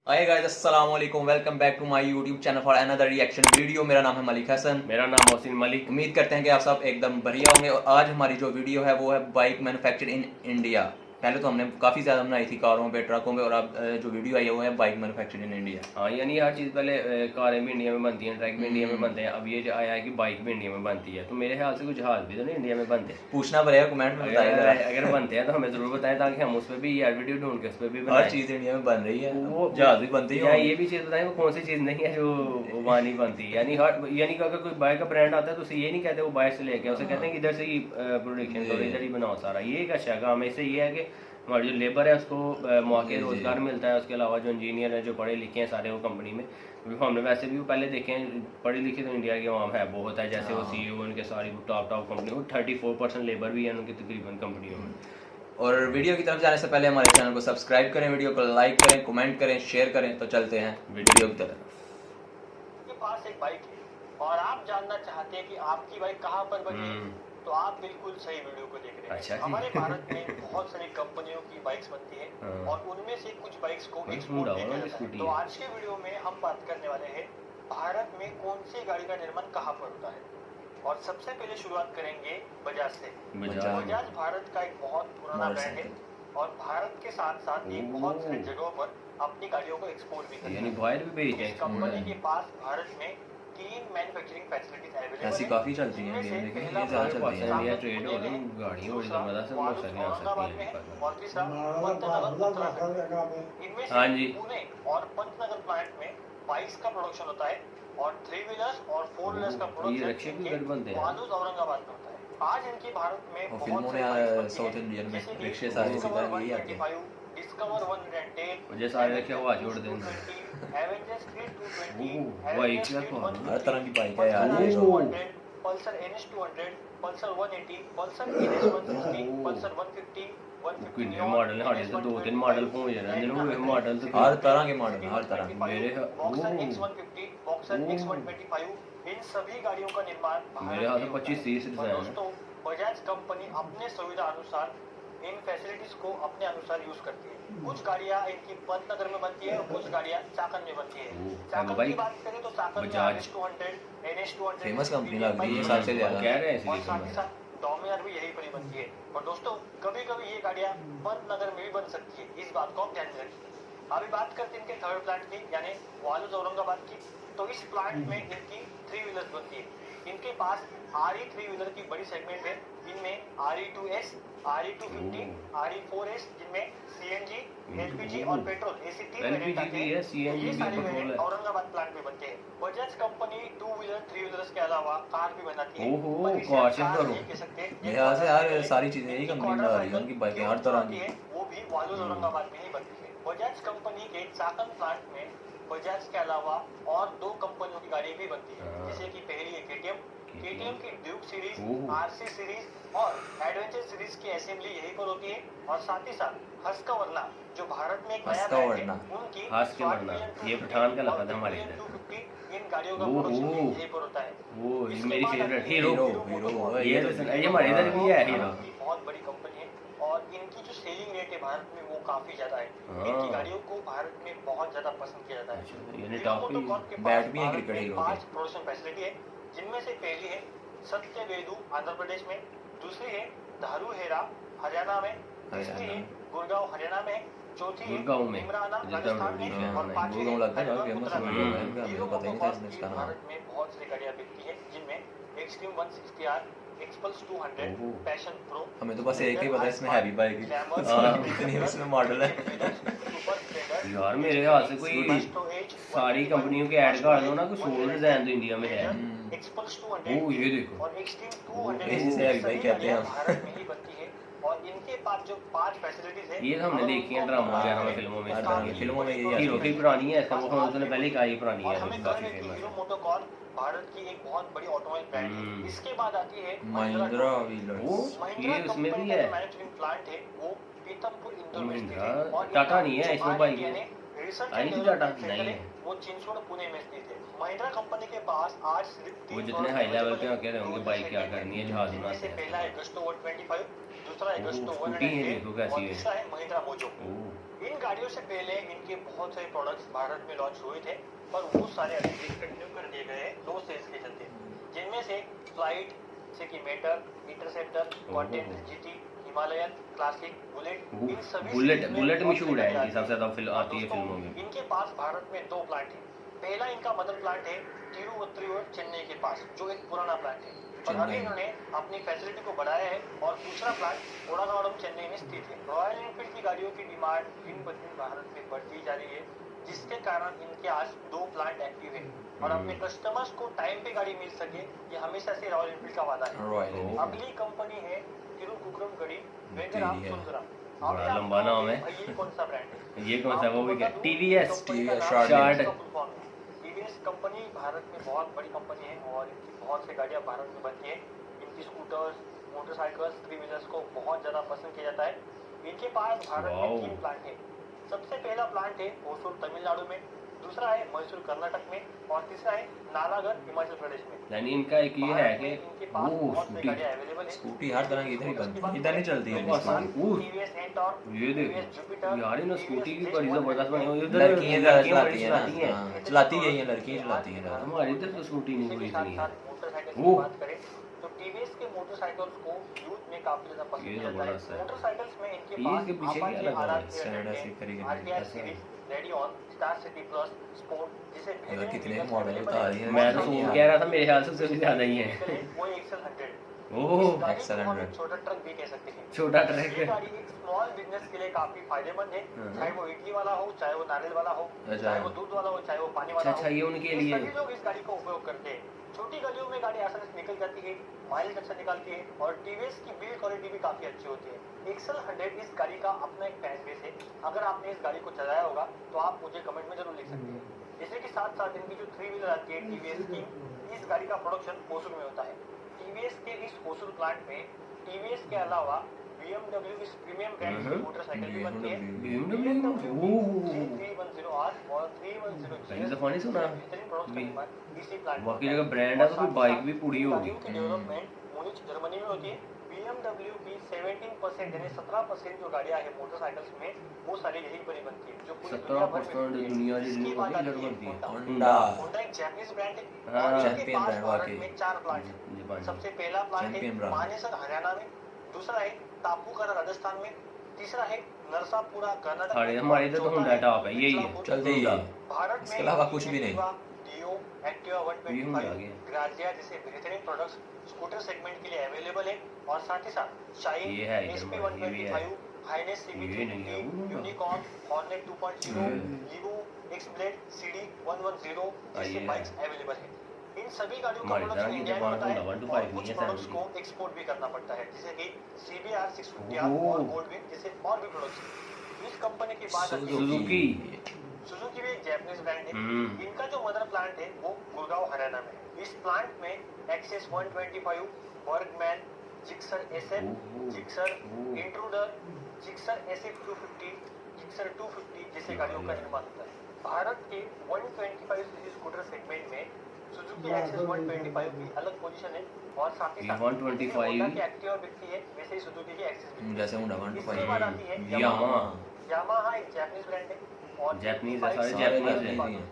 हाय guys, अस्सलाम वालेकुम। Welcome back to my YouTube channel for another reaction video. मेरा नाम है मलिक हसन। मेरा नाम मोहसिन मलिक। उम्मीद करते हैं कि आप सब एकदम बढ़िया होंगे। और आज हमारी जो वीडियो है वो है बाइक मैन्युफैक्चर इन इंडिया। पहले तो हमने काफ़ी ज़्यादा बनाई थी कारों पे, ट्रकों पे, और अब जो वीडियो आई है वो है बाइक मैन्युफैक्चर इन इंडिया। हाँ, यानी हर चीज़ पहले कारें भी इंडिया में बनती हैं, ट्रक भी इंडिया में बनते हैं। अब ये जो आया है कि बाइक भी इंडिया में बनती है, तो मेरे ख्याल से कुछ जहाज़ भी तो नहीं इंडिया में बनते। पूछना पड़ेगा, कमेंट में बताइए अगर जरा। अगर बनते हैं तो हमें ज़रूर बताएं, ताकि हम उस पर भी यार वीडियो ढूंढ के उस पर भी हर बनाएं। चीज़ इंडिया में बन रही है, वो जहाज़ भी बनती या है। ये भी चीज़ बताएं वो कौन सी चीज़ नहीं है जो वहाँ नहीं बनती। यानी कि अगर कोई बाइक का ब्रांड आता है तो उसे ये नहीं कहते वो बाइक से लेके, उसे कहते हैं कि इधर से ही प्रोडक्शन करो, इधर ही बनाओ सारा। ये एक अच्छा काम है। इससे ये है कि हमारी जो लेबर है उसको मौके रोजगार मिलता है। उसके अलावा जो इंजीनियर है, जो पढ़े लिखे हैं सारे, वो कंपनी में हमने वैसे भी वो पहले देखे हैं, पढ़े लिखे तो इंडिया के वहाँ है बहुत है। जैसे वो CEO उनके सारी टॉप कंपनी, वो 34% लेबर भी है उनकी तकरीबन कंपनियों में। और वीडियो की तरफ जाने से पहले हमारे चैनल को सब्सक्राइब करें, वीडियो को लाइक करें, कमेंट करें, शेयर करें। तो चलते हैं वीडियो की तरफ। के पास एक बाइक है और आप जानना चाहते हैं कि आपकी बाइक कहाँ पर बनी है, तो आप बिल्कुल सही वीडियो को देख रहे हैं। अच्छा जी। हमारे भारत में बहुत सारी कंपनियों की बाइक्स बनती है हाँ। और उनमें से कुछ बाइक्स को कुछ एक्सपोर्ट मुंडा भी वाला किया जाता है। स्कूटी तो है। आज के वीडियो में हम बात करने वाले हैं भारत में कौन सी गाड़ी का निर्माण कहाँ पर होता है। और सबसे पहले शुरुआत करेंगे बजाज से। बजाज भारत का एक बहुत पुराना ब्रांड है और भारत के साथ साथ ये बहुत सारी जगहों पर अपनी गाड़ियों को एक्सपोर्ट भी करता है। यानी बाहर भी भेजते हैं इस कंपनी के पास भारत में 3 मैन्युफैक्चरिंग फैसिलिटीज अवेलेबल ऐसी है। काफ़ी चलती हैं इंडिया में, लेकिन ये ज़्यादा चलती हैं। इंडिया ट्रेड हो रही गाड़ियाँ बड़ी ज़बरदस्त मोटरसाइकिल आ सकती हैं। और तीसरा पंतनगर उत्तराखंड। इनमें हाँ से जी। पुणे और पंतनगर प्लांट में बाइक्स का प्रोडक्शन होता है और 3 व्हीलर्स और 4 व्हीलर्स का ये रक्षे भी प्रोडक्शन घर बनते हैं। वालूज औरंगाबाद में होता है। आज इनके भारत में और बहुत फिल्मों सारी में बाइक्स बनती साउथ हैं, इंडियन में जैसे कि रिक्शे सारे डिस्कवर सीधा यही आते हैं। 125, डिस्कवर 110, मुझे सारे रखे हुआ जोड़ दें। एवेंजर्स 320, बाइक का तो हर तरह की बाइक है यार ये तो। Pulsar NS200, Pulsar 180, Pulsar NS160, Pulsar 150, 150 कितने मॉडल हैं? हमारे तो 2-3 मॉडल पहुंच रहे हैं जिन्होंने मॉडल तो हर तरह के मॉडल, हर तरह के। मेरे बॉक्सर X150, बॉक्सर X125, इन सभी गाड़ियों का निर्माण मेरे हाथ में 25-30 और डिजाइन है। दोस्तों, बजाज कंपनी अपने सुविधा अनुसार इन फैसिलिटीज को अपने अनुसार यूज करती है। कुछ गाड़ियां इनकी पंतनगर में बनती है और कुछ गाड़ियां चाकन में बनती है। चाकन की बात करें तो चाकन में बजाज। NS200 फेमस कंपनी लग रही है सबसे ज्यादा। कह रहे हैं और इसलिए साथ ही साथ डोमिनार भी यही पर ही बनती है। और दोस्तों, कभी कभी ये गाड़ियां पंतनगर में भी बन सकती है, इस बात को आप ध्यान में रखिए। अभी बात करते हैं इनके थर्ड प्लांट की, यानी वालूज औरंगाबाद की। तो इस प्लांट में इनकी 3 व्हीलर्स बनती है। इनके पास RE 3 व्हीलर की बड़ी सेगमेंट है। इनमें RE2S, RE250, RE4S, जिनमें CNG, LPG और पेट्रोल ऐसी 3 वेरिएंट आते हैं। ये सारे वेरिएंट औरंगाबाद प्लांट में बनते हैं। बजाज कंपनी 2 व्हीलर 3 व्हीलर्स के अलावा कार भी बनाती है। पर इसे कार कार करो। नहीं कह सकते। मेरे ख्याल से यार सारी चीजें यही कंपनी बना रही है, उनकी बाइकें हर तरह की। वो भी वालूज औरंगाबाद में ही बनती है। बजाज कंपनी के चाकन प्लांट में बजाज के अलावा और 2 कंपनियों की गाड़ी भी बनती है, जैसे कि पहली है KTM की ड्यूक सीरीज, RC सीरीज और एडवेंचर सीरीज की असेंबली यहीं पर होती है। और साथ ही साथ हस्कवर्ना, जो भारत में एक नया ब्रांड है, उनकी हस्कवर्ना, ये पठान का लफज है हमारे इधर। 250 इन गाड़ियों का प्रोडक्शन यहीं पर होता है। वो इसके मेरी बाद फेवरेट आती है हीरो। ये हमारे इधर भी है हीरो। बहुत बड़ी कंपनी है और इनकी जो सेलिंग रेट है भारत में वो काफी ज्यादा है। इनकी गाड़ियों को भारत में बहुत ज्यादा पसंद किया जाता है। यानी टॉप हीरो मोटोकॉर्प के बैट पास भी है भारत क्रिकेट में हीरो 5 प्रोडक्शन फैसिलिटी है, जिनमें से पहली है सत्यवेदु आंध्र प्रदेश में, दूसरी है धारूहेरा हरियाणा में, तीसरी है गुड़गांव हरियाणा में, चौथी है इमराना राजस्थान में और पांचवी है उत्तराखंड में। हीरो मोटोकॉर्प की भारत में बहुत सारी गाड़ियां बिकती है, जिनमें extreme 160R, XPulse 200, passion pro. हमें तो बस एक ही पता है इसमें हैवी बाइक है, इतनी उसमें मॉडल है। यार मेरे ख्याल से कोई सारी कंपनियों के ऐड कर दो ना, कोई 16 डिजाइन तो इंडिया में है। एक्सपल्स 200 ओ ये देखो, और एक्सट्रीम 200 ऐसी से हैवी बाइक कहते हैं। भारत में ही बनती है। और इनके पास जो 5 फैसिलिटीज है, ये हमने देखी है ड्रामा वगैरह में, फिल्मों में। हर तरह की फिल्मों में यही हीरो की पुरानी है, इसका वो उसने पहले कहा ही पुरानी और है, हमें काफी गर्व है कि फेमस हीरो है। मोटोकॉर्प भारत की एक बहुत बड़ी ऑटोमोबाइल ब्रांड है। इसके बाद आती है महिंद्रा व्हीलर। वो ये उसमें भी है। मैन्युफैक्चरिंग प्लांट है, वो पीतमपुर इंदौर में स्थित महिंद्रा, है। और टाटा इनका नहीं है जो इसमें bike, R&D research I and थी डेवलपमेंट टाटा, सेंटर नहीं है, वो चिंचवड़ पुणे में स्थित है। महिंद्रा कंपनी के पास आज सिर्फ वो 3 जितने हाई लेवल पे कह रहे होंगे बाइक क्या करनी है, जहाज जिनमें बनाते से हैं। पहला है गस्टो 125, दूसरा है गस्टो स्कूटी है, 110 देखो कैसी और है। तीसरा है महिंद्रा मोजो। इन गाड़ियों से पहले इनके बहुत सारे प्रोडक्ट्स भारत में लॉन्च हुए थे, पर वो सारे अभी डिसकंटिन्यू कर दिए गए लो सेल्स के चलते, जिनमें से Flight, Super Meteor, Interceptor, Continental GT, Himalayan, Classic, Bullet, इन सभी बुलेट मशहूर है इनकी, सबसे ज्यादा फिल्म आती है फिल्मों में। इनके पास भारत में 2 प्लांट है। पहला इनका मदर प्लांट है तिरुवत्तुर चेन्नई के पास, जो एक पुराना प्लांट है, और अभी इन्होंने अपनी फैसिलिटी को बढ़ाया है और दूसरा प्लांट ओडानावरम चेन्नई में स्थित है। रॉयल एनफील्ड की गाड़ियों की डिमांड दिन ब दिन भारत में बढ़ती जा रही है, जिसके कारण इनके आज 2 प्लांट एक्टिव है और अपने कस्टमर्स को टाइम पे गाड़ी मिल सके, ये हमेशा से रॉयल एनफील्ड का वादा है। अगली कंपनी है तिरुकुकुरम गड़ी वेगराम सुंदरम। बड़ा लंबा नाम है। ये कौन सा ब्रांड है? ये कौन सा, वो भी क्या, TVS shard. TVS company Bharat में बहुत बड़ी कंपनी है और इनकी बहुत सी गाड़ियां भारत में बनती है। इनकी स्कूटर्स, मोटरसाइकिल्स, 3 व्हीलर्स को बहुत ज्यादा पसंद किया जाता है। इनके पास भारत में 3 प्लांट है। सबसे पहला प्लांट है होसूर तमिलनाडु में, दूसरा है मैसूर कर्नाटक में और तीसरा है नालागढ़ हिमाचल प्रदेश में। यानी इनका एक ये है कि वो स्कूटी हर तरह की इधर ही बनती है, इधर नहीं चलती है। ये देखो यार, इन स्कूटी की बड़ी जबरदस्त बनी हुई है। लड़कियां चलाती हैं ना, चलाती है, ये लड़कियां चलाती हैं। हमारे इधर तो स्कूटी नहीं कोई इतनी है। मोटरसाइकिल की बात करें तो टीवीएस के मोटरसाइकिल्स को यूथ में काफी ज्यादा पसंद किया जाता है। मोटरसाइकिल्स में इनके पास इसके पीछे क्या लगा हुआ है? RTR series, radian, star city plus, sport, जिसे कितने मॉडल बता रही है। मैं तो कह रहा था मेरे ख्याल से उससे भी ज्यादा ही है। वो एक्सेल 100, ओह एक्सेल 100, छोटा ट्रक भी कह सकते हैं। छोटा ट्रक ये गाड़ी एक स्मॉल बिजनेस के लिए काफी फायदेमंद है, चाहे वो इडली वाला हो, चाहे वो नारियल वाला हो, चाहे वो दूध वाला हो, चाहे वो पानी वाला हो। अच्छा, ये उनके लिए सभी लोग इस गाड़ी का उपयोग करते हैं। छोटी गलियों में गाड़ी आसानी से निकल जाती है, माइलेज अच्छा निकालती है और टीवीएस की बिल्ड क्वालिटी भी काफी अच्छी होती है। एक्सेल 100 इस गाड़ी का अपना एक फैन बेस है। अगर आपने इस गाड़ी को चलाया होगा तो आप मुझे कमेंट में जरूर लिख सकते हैं। इसी के साथ साथ इनकी जो 3 व्हीलर आती है टीवीएस की, इस गाड़ी का प्रोडक्शन होसूर में होता है। टीवीएस के इस होसूर प्लांट में टीवीएस के अलावा BMW इस प्रीमियम ब्रांड की मोटरसाइकिल भी बनती है। BMW 310R और 310GS फानी सुना बेहतरीन प्रोडक्ट्स का निर्माण इसी प्लांट में बाकी जगह ब्रांड है तो फिर बाइक भी पूरी होगी। गाड़ियों की डेवलपमेंट मुनिच जर्मनी में होती है। BMW की 17% यानी 17% जो गाड़ियां हैं मोटरसाइकिल्स में, वो सारी यहीं पर ही बनती है, जो पूरी दुनिया भर में 17% दुनिया की इसके बाद आती है बनती है। होंडा होंडा एक जापानीज ब्रांड है हाँ, और इसके चैंपियन पास ब्रांड भारत वाकई। में 4 प्लांट हैं। सबसे पहला प्लांट है चैंपियन ब्रांड। मानेसर हरियाणा में, दूसरा है तापूकरा राजस्थान में, तीसरा है नरसापुरा कर्नाटक में, हमारे इधर तो होंडा टॉप है, यही है चलते ही है। भारत इसके में अलावा कुछ भी नहीं। डियो, एक्टिवा 125, ग्राजिया जैसे बेहतरीन प्रोडक्ट्स स्कूटर सेगमेंट के लिए अवेलेबल है और साथ ही साथ शाइन, ये है SP इधर ये भी है। 125, हाइनेस ये नहीं है, CB350, Unicorn, Hornet 2.0, Livo, XBlade, CD 110 जैसे बाइक्स अवेलेबल है। इन सभी गाड़ियों का प्रोडक्शन इंडिया में होता है और कुछ प्रोडक्ट्स को एक्सपोर्ट भी करना पड़ता है, जैसे कि CBR 650R और गोल्डविन जैसे और भी प्रोडक्ट्स। इस कंपनी की बात आती है सुजुकी सुजुकी भी एक जापानीज ब्रांड है। इनका जो मदर प्लांट है वो गुड़गांव हरियाणा में है। इस प्लांट में Access 125, Burgman, Gixxer SF, Gixxer Intruder, Gixxer SF 250, Gixxer 250 जैसे गाड़ियों का निर्माण होता है। भारत के 125 सीसी स्कूटर सेगमेंट में सुजुकी एक्सेस 125 की अलग पोजीशन है और साथ ही साथ 125 होंडा की एक्टिवा बिकती है, वैसे ही सुजुकी की एक्सेस बिकती है। जैसे होंडा इसके बाद आती है 125 यामाहा एक जापानीज ब्रांड है और जापानीज है, सारे जापानीज हैं।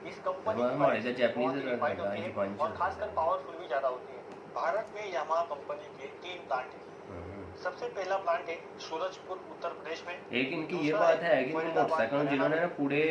इस कंपनी हमारे इधर जापानीज है, बहुत होती है और खासकर पावरफुल भी ज्यादा होती है। भारत में यामाहा कंपनी के 3 प्लांट हैं। सबसे पहला प्लांट है सूरजपुर उत्तर प्रदेश में। एक इनकी ये बात है कि मोटरसाइकिल जिन्होंने ना पूरे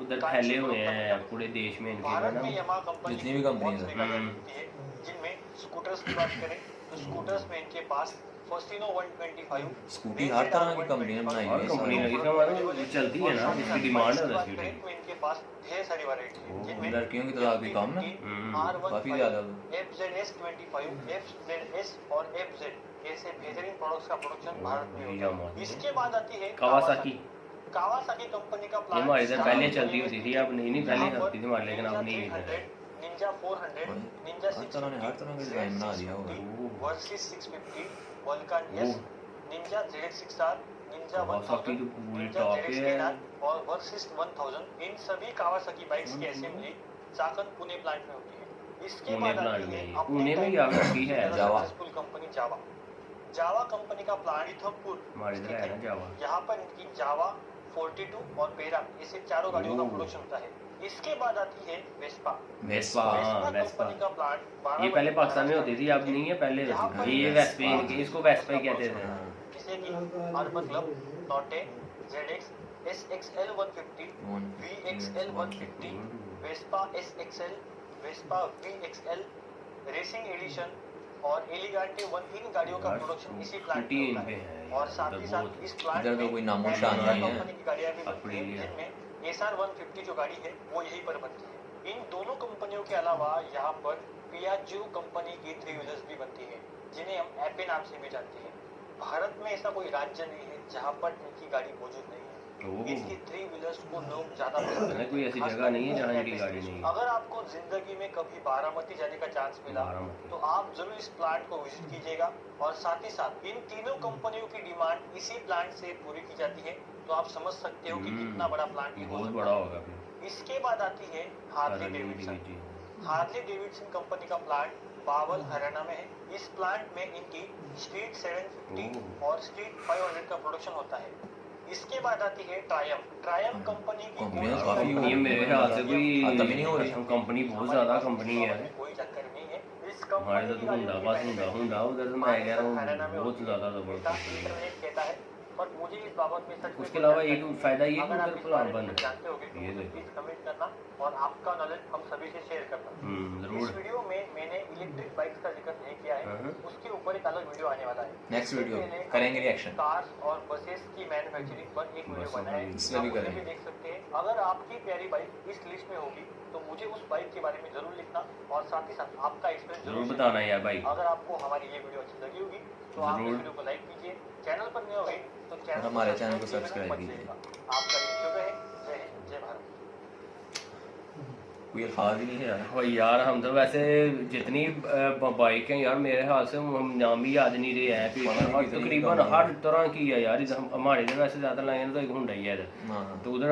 उधर फैले हुए हैं पूरे देश में, इनके भारत ना में यामाहा कंपनी जितनी भी कंपनीज बहुत सारी गाड़ियां मिलती है, जिनमें स्कूटर्स की बात करें तो स्कूटर्स में इनके पास फॉर्सिनो 125 स्कूटी हर तरह की कंपनी ने बनाई और हुई कंपनी है। लगी इसका मतलब चलती है ना, जिसकी डिमांड है उसकी करें तो इनके पास ढेर सारी वैरायटी है, जिनमें लड़कियों की तादाद भी कम ना, काफी ज्यादा। FZS25, FZS और FZ ऐसे बेहतरीन प्रोडक्ट्स का प्रोडक्शन भारत में होता है। इसके बाद आती है कावासाकी कंपनी का ये प्लांट हमारे इधर पहले चलती होती थी, अब नहीं पहले चलती थी हमारे, लेकिन अब नहीं है। निंजा 400, निंजा हर तरह ने हर तरह का डिजाइन बना दिया होगा। Versus 650, वल्कान S, Ninja ZX6R, Ninja Kawasaki 1000, की पूरी निंजा टॉप है। ZX10R और वर्सिस 1000, इन सभी कावासाकी बाइक्स की असेंबली चाकन पुणे प्लांट में होती है। इसके पुणे बाद प्लांट आती है में पुणे में कावासाकी है, जावा। सक्सेसफुल कंपनी जावा कंपनी का प्लांट इथमपुर हमारे इधर है ना जावा। यहाँ पर इनकी जावा 42 और पेरा, ऐसे चारों गाड़ियों का प्रोडक्शन होता है। इसके बाद आती है वेस्पा। वेस्पा, हाँ वेस्पा, कंपनी का प्लांट ये पहले पाकिस्तान में होती थी, अब नहीं है, पहले होती थी। ये वेस्पा, इसको वेस्पा ही कहते थे। जैसे कि Urban Club, Notte, ZX, SXL 150, VXL 150, Vespa SXL, Vespa VXL, Racing Edition और एलिगांटे 1, इन गाड़ियों का प्रोडक्शन इसी प्लांट में होता है। और साथ ही साथ इस प्लांट इधर तो कोई नामो निशान नहीं है। कंपनी की गाड़ियां भी बनती हैं, जिनमें SR 150 जो गाड़ी है वो यहीं पर बनती है। इन दोनों कंपनियों के अलावा यहाँ पर पियाजो कंपनी की 3 व्हीलर्स भी बनती है, जिन्हें हम एपे नाम से भी जानते हैं। भारत में ऐसा कोई राज्य नहीं है जहाँ पर इनकी गाड़ी मौजूद नहीं है। इसकी 3 व्हीलर्स को लोग ज्यादा पसंद करते हैं। कोई ऐसी जगह नहीं है जहाँ इनकी गाड़ी नहीं है। अगर आपको जिंदगी में कभी बारामती जाने का चांस मिला तो आप जरूर इस प्लांट को विजिट कीजिएगा। और साथ ही साथ इन तीनों कंपनियों की डिमांड इसी प्लांट से पूरी की जाती है, तो आप समझ सकते हो कि कितना बड़ा प्लांट ये बहुत बड़ा होगा फिर। इसके बाद आती है Harley Davidson. Harley Davidson company का प्लांट बावल, हरियाणा में है। इस प्लांट में इनकी स्ट्रीट 750 और स्ट्रीट 500 का प्रोडक्शन होता है। इसके बाद आती है ट्रायम्फ। ट्रायम्फ कंपनी की ये मेरे ख्याल से कोई कंपनी बहुत ज्यादा कंपनी है, कोई चक्कर नहीं है। इस हमारे तो हुंडा बस हुंडा उधर से मैं कह रहा हूँ बहुत ज्यादा जबरदस्त कहता है, पर मुझे इस बाबत में सच। उसके अलावा एक फायदा ये कि उधर प्लांट बंद जानते होगे तो प्लीज कमेंट करना और आपका नॉलेज हम सभी से शेयर करना। जरूर। इस वीडियो में मैंने इलेक्ट्रिक बाइक्स का जिक्र नहीं किया है, उसके ऊपर एक अलग वीडियो आने वाला है। नेक्स्ट वीडियो करेंगे रिएक्शन। कार्स और बसेस की मैन्युफैक्चरिंग पर एक वीडियो बनाया है, इसमें भी करेंगे। देख सकते हैं। अगर आपकी प्यारी बाइक इस लिस्ट में होगी तो मुझे उस बाइक के बारे में जरूर लिखना और साथ ही साथ आपका एक्सपीरियंस जरूर बताना यार भाई। अगर आपको हमारी ये वीडियो अच्छी लगी होगी तो आप इस वीडियो को लाइक कीजिए, चैनल पर नए होंगे तो चैनल हमारे चैनल को सब्सक्राइब कीजिए। आपका दिन शुभ रहे। जय हिंद, जय भारत। कोई अल्फाज ही नहीं है यार। हो यार, हम तो वैसे जितनी बाइक हैं यार, मेरे ख्याल से हम नाम भी याद नहीं रहे हैं कि तकरीबन हर तरह की है यार। हमारे इधर वैसे ज़्यादा लाइन तो एक हुंडा ही है इधर, तो उधर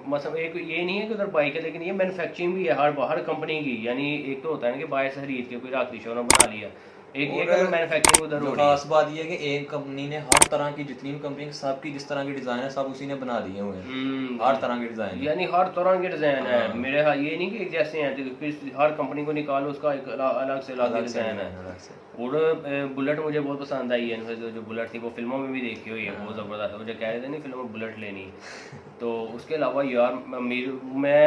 मतलब एक ये नहीं है कि उधर बाइक है, लेकिन ये मैन्युफैक्चरिंग भी है हर कंपनी की। यानी एक तो होता है ना कि बाय से खरीद के कोई राखी शोरूम बना लिया, एक मैन्युफैक्चरिंग उधर हो रही है। खास बात ये है कि एक कंपनी ने हर तरह की जितनी भी कंपनी सबकी जिस तरह की डिजाइन है सब उसी ने बना दिए हुए हैं। हर तरह के डिजाइन, यानी हर तरह के डिजाइन है। मेरे हाँ ये नहीं कि एक जैसे हैं, तो हर कंपनी को निकालो उसका एक अलग से डिजाइन है। और बुलेट मुझे बहुत पसंद आई है, जो बुलेट थी वो फिल्मों में भी देखी हुई है, बहुत ज़बरदस्त। मुझे कह रहे थे नहीं फिल्मों में बुलेट लेनी, तो उसके अलावा यार मैं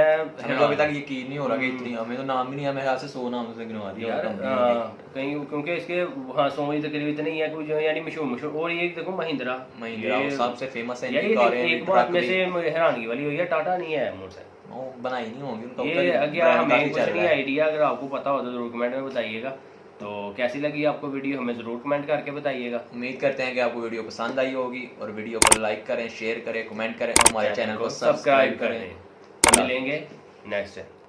अभी तक यकीन नहीं हो रहा कि इतनी, हमें तो नाम भी नहीं है, मेरे ख्याल से 100 नाम से गिनवा दिया यार कहीं, क्योंकि इसके हाँ 100 तकरीबन इतने ही है कुछ, यानी मशहूर। और ये देखो महिंद्रा सबसे फेमस है। एक बात में से हैरानगी वाली हुई है, टाटा नहीं है मोटरसाइकिल, बनाई नहीं होगी उनका। ये अगर हमें कुछ नहीं आइडिया, अगर आपको पता हो तो जरूर कमेंट में बताइएगा। तो कैसी लगी आपको वीडियो हमें ज़रूर कमेंट करके बताइएगा। उम्मीद करते हैं कि आपको वीडियो पसंद आई होगी, और वीडियो को लाइक करें, शेयर करें, कमेंट करें और हमारे चैनल को सब्सक्राइब करें। मिलेंगे नेक्स्ट टाइम।